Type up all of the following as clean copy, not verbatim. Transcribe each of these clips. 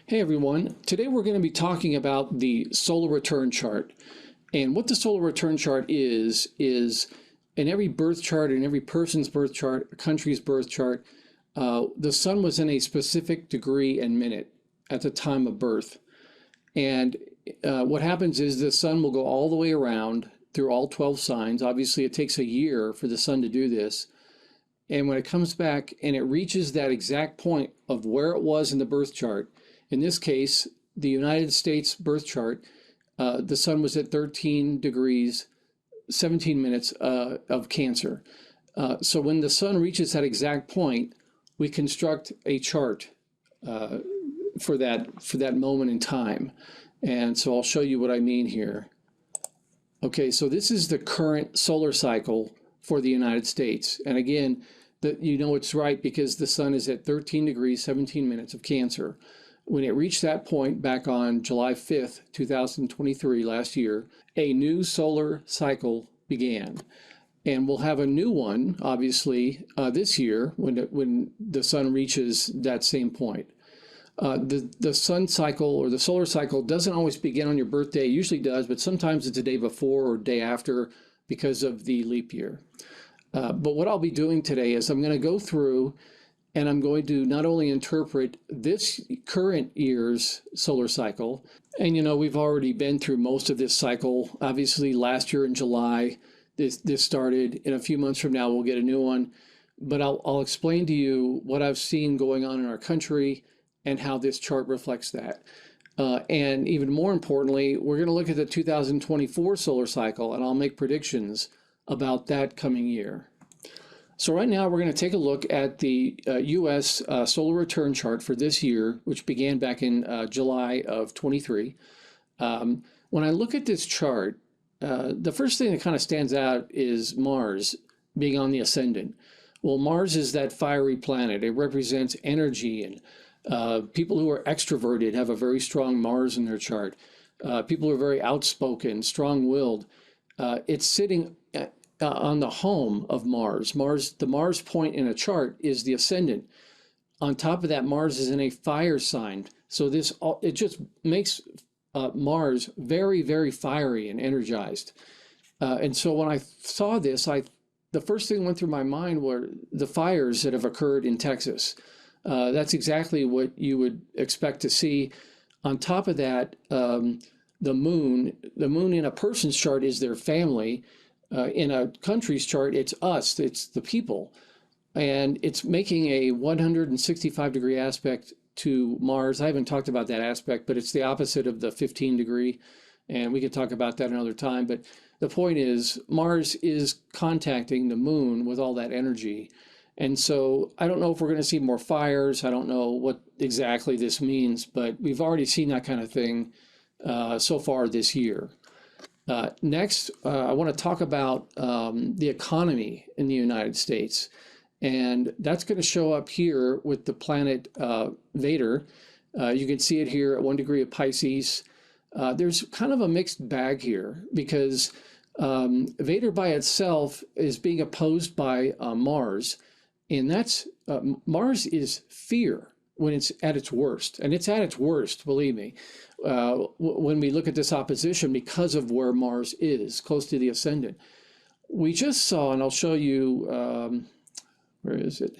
Hey everyone, today we're going to be talking about the solar return chart. And what the solar return chart is in every birth chart, in every person's birth chart, a country's birth chart, the sun was in a specific degree and minute at the time of birth. And what happens is the sun will go all the way around through all 12 signs. Obviously, it takes a year for the sun to do this. And when it comes back and it reaches that exact point of where it was in the birth chart, in this case, the United States birth chart, the sun was at 13 degrees, 17 minutes of Cancer. So when the sun reaches that exact point, we construct a chart for that moment in time. And so I'll show you what I mean here. Okay, so this is the current solar cycle for the United States. And again, you know it's right because the sun is at 13 degrees, 17 minutes of Cancer. When it reached that point back on July 5th, 2023, last year, a new solar cycle began. And we'll have a new one, obviously, this year when the sun reaches that same point. The sun cycle or the solar cycle doesn't always begin on your birthday. It usually does, but sometimes it's a day before or day after because of the leap year. But what I'll be doing today is I'm going to go through and I'm going to not only interpret this current year's solar cycle, and you know, we've already been through most of this cycle. Obviously, last year in July, this started. In a few months from now, we'll get a new one. But I'll explain to you what I've seen going on in our country and how this chart reflects that. And even more importantly, we're going to look at the 2024 solar cycle, and I'll make predictions about that coming year. So right now we're going to take a look at the U.S. Solar return chart for this year, which began back in July of 23. When I look at this chart, the first thing that kind of stands out is Mars being on the ascendant. Well, Mars is that fiery planet. It represents energy, and people who are extroverted have a very strong Mars in their chart. People who are very outspoken, strong-willed. It's sitting on the home of Mars. The Mars point in a chart is the ascendant. On top of that, Mars is in a fire sign. So it just makes Mars very, very fiery and energized. And so when I saw this, the first thing that went through my mind were the fires that have occurred in Texas. That's exactly what you would expect to see. On top of that, the moon in a person's chart is their family. In a country's chart, it's us, it's the people. And it's making a 165-degree aspect to Mars. I haven't talked about that aspect, but it's the opposite of the 15-degree. And we could talk about that another time. But the point is, Mars is contacting the moon with all that energy. And so I don't know if we're going to see more fires. I don't know what exactly this means, but we've already seen that kind of thing so far this year. Next, I want to talk about the economy in the United States. And that's going to show up here with the planet Vader. You can see it here at 1 degree of Pisces. There's kind of a mixed bag here because Vader by itself is being opposed by Mars. And that's Mars is fear when it's at its worst. And it's at its worst, believe me. When we look at this opposition because of where Mars is, close to the ascendant. We just saw, and I'll show you, where is it?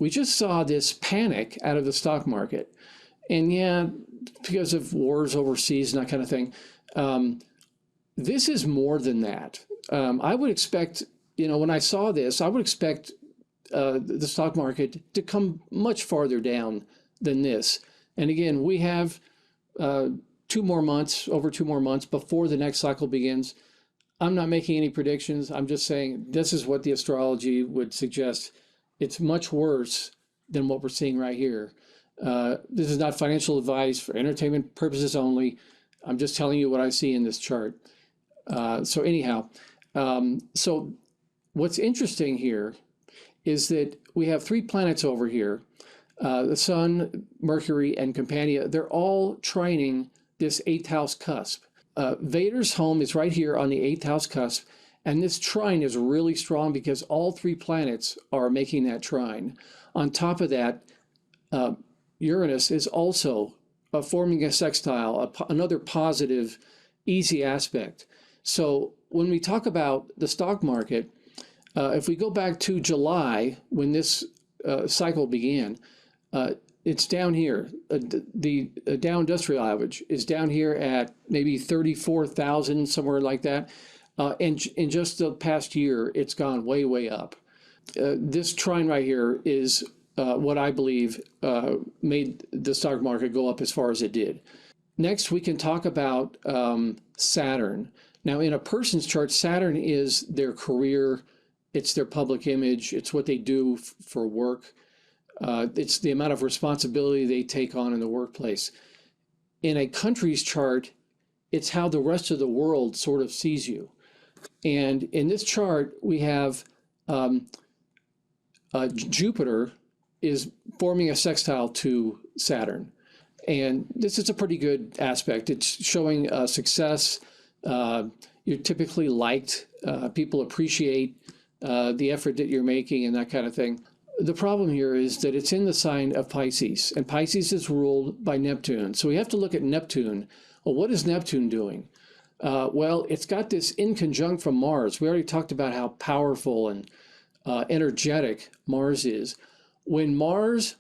We just saw this panic out of the stock market. And yeah, because of wars overseas and that kind of thing. This is more than that. I would expect, you know, when I saw this, I would expect the stock market to come much farther down than this. And again, we have over 2 more months before the next cycle begins. I'm not making any predictions. I'm just saying this is what the astrology would suggest. It's much worse than what we're seeing right here. This is not financial advice for entertainment purposes only. I'm just telling you what I see in this chart. So anyhow, so what's interesting here is that we have 3 planets over here. The Sun, Mercury, and Compania, they're all trining this 8th house cusp. Vader's home is right here on the 8th house cusp, and this trine is really strong because all 3 planets are making that trine. On top of that, Uranus is also forming a sextile, another positive, easy aspect. So when we talk about the stock market, if we go back to July, when this cycle began, it's down here. The Dow Industrial Average is down here at maybe 34,000, somewhere like that. And in just the past year, it's gone way, way up. This trine right here is what I believe made the stock market go up as far as it did. Next, we can talk about Saturn. Now, in a person's chart, Saturn is their career, it's their public image, it's what they do for work, it's the amount of responsibility they take on in the workplace. In a country's chart, it's how the rest of the world sort of sees you. And in this chart, we have Jupiter is forming a sextile to Saturn. And this is a pretty good aspect. It's showing success. You're typically liked. People appreciate the effort that you're making and that kind of thing. The problem here is that it's in the sign of Pisces, and Pisces is ruled by Neptune. So we have to look at Neptune. Well, what is Neptune doing? Well, it's got this inconjunct from Mars. We already talked about how powerful and energetic Mars is. When Mars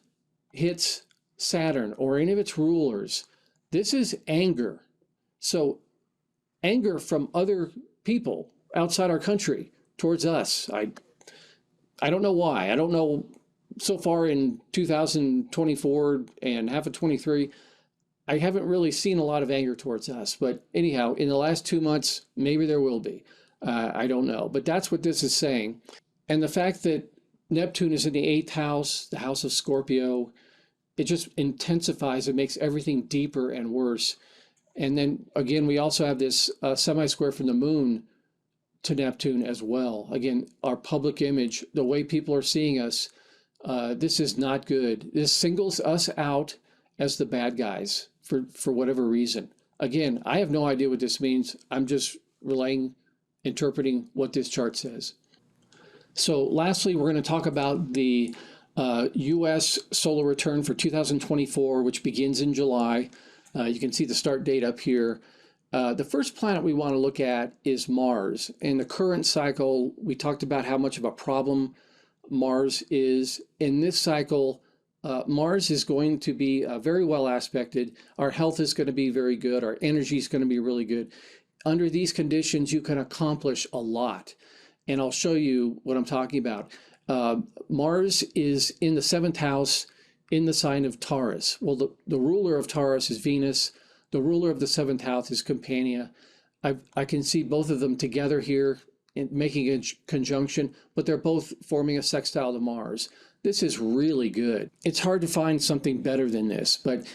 hits Saturn or any of its rulers, this is anger. So anger from other people outside our country towards us. I don't know why. I don't know. So far in 2024 and half of 23, I haven't really seen a lot of anger towards us. But anyhow, in the last 2 months, maybe there will be. I don't know. But that's what this is saying. And the fact that Neptune is in the 8th house, the house of Scorpio, it just intensifies, it makes everything deeper and worse. And then again, we also have this semi-square from the moon to Neptune as well. Again, our public image, the way people are seeing us, this is not good. This singles us out as the bad guys for whatever reason. Again, I have no idea what this means. I'm just interpreting what this chart says. So lastly, we're going to talk about the U.S. solar return for 2024, which begins in July. You can see the start date up here. The first planet we want to look at is Mars. In the current cycle, we talked about how much of a problem Mars is. In this cycle, Mars is going to be very well aspected. Our health is going to be very good. Our energy is going to be really good. Under these conditions, you can accomplish a lot. And I'll show you what I'm talking about. Mars is in the 7th house in the sign of Taurus. Well, the ruler of Taurus is Venus. The ruler of the 7th house is Campania. I can see both of them together here in making a conjunction, but they're both forming a sextile to Mars. This is really good. It's hard to find something better than this, but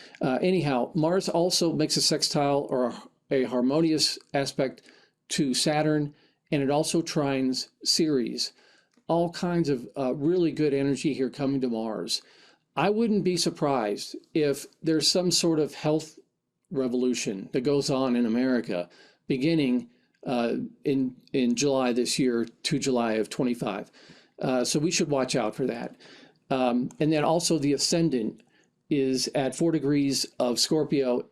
anyhow, Mars also makes a sextile or a harmonious aspect to Saturn, and it also trines Ceres. All kinds of really good energy here coming to Mars. I wouldn't be surprised if there's some sort of health revolution that goes on in America beginning in July this year to July of 25. So we should watch out for that. And then also the ascendant is at 4 degrees of Scorpio.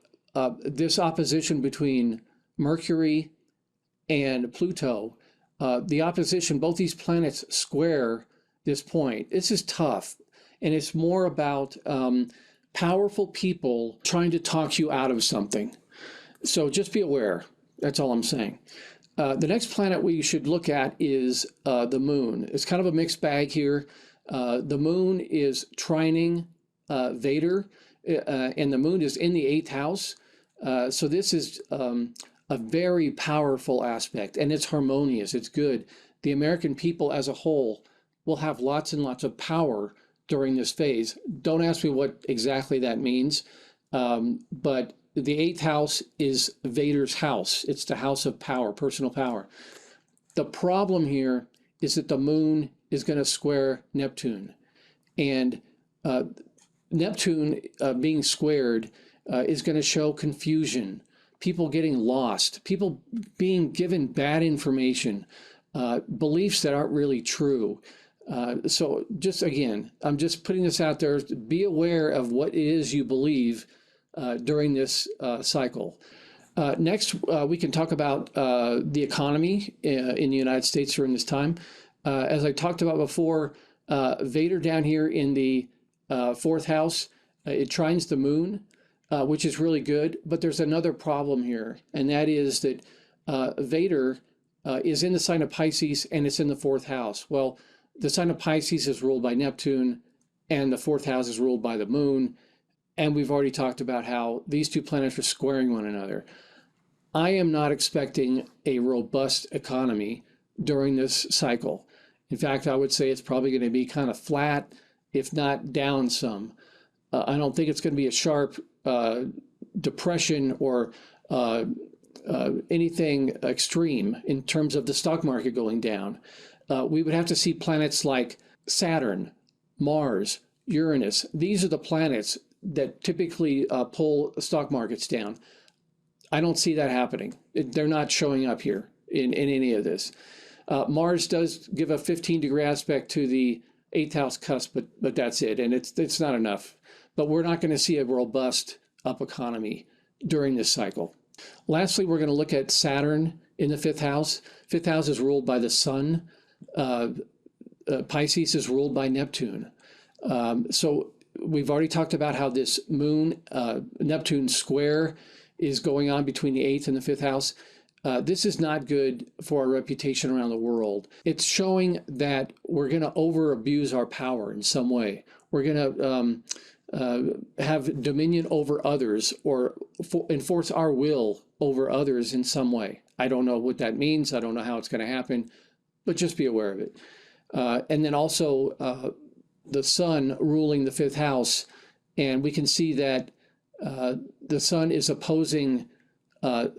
This opposition between Mercury and Pluto, the opposition, both these planets square this point. This is tough. And it's more about powerful people trying to talk you out of something. So just be aware. That's all I'm saying. The next planet we should look at is the moon. It's kind of a mixed bag here. The moon is trining Vader, and the moon is in the 8th house. So this is a very powerful aspect, and it's harmonious. It's good. The American people as a whole will have lots and lots of power during this phase. Don't ask me what exactly that means, but the 8th house is Vader's house. It's the house of power, personal power. The problem here is that the moon is going to square Neptune, and Neptune being squared is going to show confusion, people getting lost, people being given bad information, beliefs that aren't really true. So just again, I'm just putting this out there. Be aware of what it is you believe during this cycle. Next, we can talk about the economy in the United States during this time. As I talked about before, Vader down here in the fourth house, it trines the moon, which is really good. But there's another problem here, and that is that Vader is in the sign of Pisces and it's in the fourth house. Well, the sign of Pisces is ruled by Neptune and the fourth house is ruled by the moon. And we've already talked about how these two planets are squaring one another. I am not expecting a robust economy during this cycle. In fact, I would say it's probably going to be kind of flat, if not down some. I don't think it's going to be a sharp depression or anything extreme in terms of the stock market going down. We would have to see planets like Saturn, Mars, Uranus. These are the planets that typically pull stock markets down. I don't see that happening. They're not showing up here in any of this. Mars does give a 15-degree aspect to the 8th house cusp, but that's it, and it's not enough. But we're not going to see a robust up economy during this cycle. Lastly, we're going to look at Saturn in the 5th house. 5th house is ruled by the sun. Pisces is ruled by Neptune. So we've already talked about how this moon Neptune square is going on between the 8th and the 5th house. This is not good for our reputation around the world. It's showing that we're going to over abuse our power in some way. We're going to have dominion over others or enforce our will over others in some way. I don't know what that means. I don't know how it's going to happen, but just be aware of it. And then also the sun ruling the 5th house. And we can see that the sun is opposing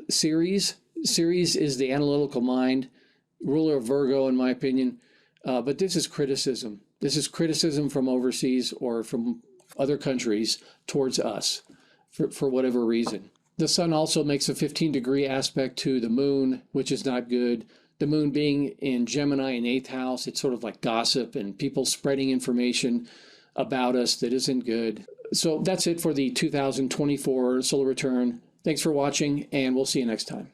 Ceres. Ceres is the analytical mind, ruler of Virgo, in my opinion. But this is criticism. This is criticism from overseas or from other countries towards us for whatever reason. The sun also makes a 15-degree aspect to the moon, which is not good. The moon being in Gemini in 8th house, it's sort of like gossip and people spreading information about us that isn't good. So that's it for the 2024 solar return. Thanks for watching, and we'll see you next time.